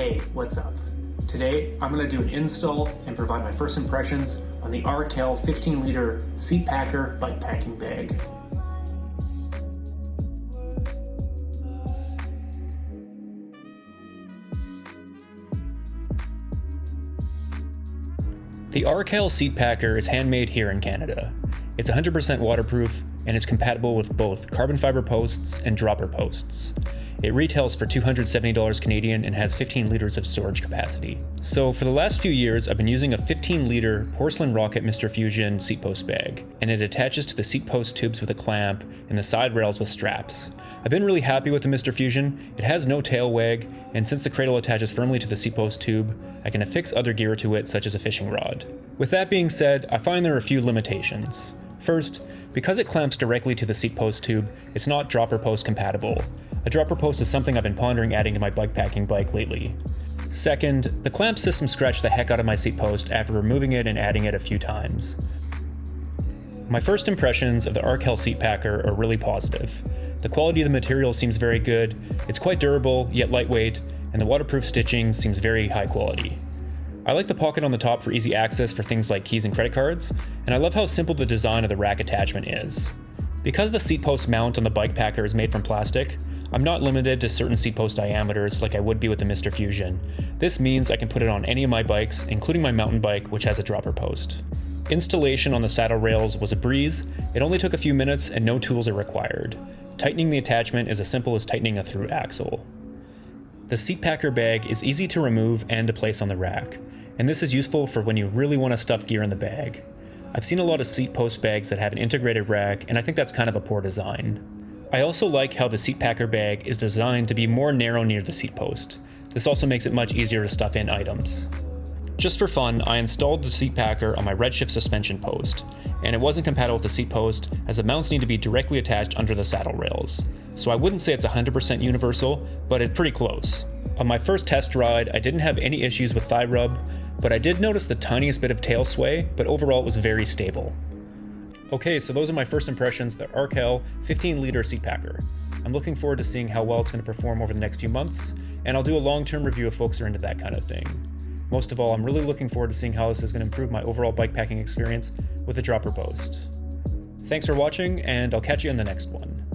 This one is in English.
Hey, what's up? Today, I'm going to do an install and provide my first impressions on the Arkel 15-liter Seatpacker bikepacking bag. The Arkel Seatpacker is handmade here in Canada. It's 100% waterproof and is compatible with both carbon fiber posts and dropper posts. It retails for $270 Canadian and has 15 liters of storage capacity. So for the last few years, I've been using a 15-liter porcelain rocket Mr. Fusion seat post bag, and it attaches to the seat post tubes with a clamp and the side rails with straps. I've been really happy with the Mr. Fusion. It has no tail wag, and since the cradle attaches firmly to the seat post tube, I can affix other gear to it, such as a fishing rod. With that being said, I find there are a few limitations. First, because it clamps directly to the seat post tube, it's not dropper post compatible. A dropper post is something I've been pondering adding to my bikepacking bike lately. Second, the clamp system scratched the heck out of my seat post after removing it and adding it a few times. My first impressions of the Arkel Seatpacker are really positive. The quality of the material seems very good, it's quite durable yet lightweight, and the waterproof stitching seems very high quality. I like the pocket on the top for easy access for things like keys and credit cards, and I love how simple the design of the rack attachment is. Because the seat post mount on the bikepacker is made from plastic, I'm not limited to certain seat post diameters like I would be with the Mr. Fusion. This means I can put it on any of my bikes, including my mountain bike, which has a dropper post. Installation on the saddle rails was a breeze. It only took a few minutes and no tools are required. Tightening the attachment is as simple as tightening a through axle. The Seatpacker bag is easy to remove and to place on the rack, and this is useful for when you really want to stuff gear in the bag. I've seen a lot of seat post bags that have an integrated rack, and I think that's kind of a poor design. I also like how the Seatpacker bag is designed to be more narrow near the seat post. This also makes it much easier to stuff in items. Just for fun, I installed the Seatpacker on my redshift suspension post, and it wasn't compatible with the seat post as the mounts need to be directly attached under the saddle rails. So I wouldn't say it's 100% universal, but it's pretty close. On my first test ride, I didn't have any issues with thigh rub, but I did notice the tiniest bit of tail sway, but overall it was very stable. Okay, so those are my first impressions of the Arkel 15-liter Seatpacker. I'm looking forward to seeing how well it's going to perform over the next few months, and I'll do a long-term review if folks are into that kind of thing. Most of all, I'm really looking forward to seeing how this is going to improve my overall bikepacking experience with the dropper post. Thanks for watching, and I'll catch you in the next one.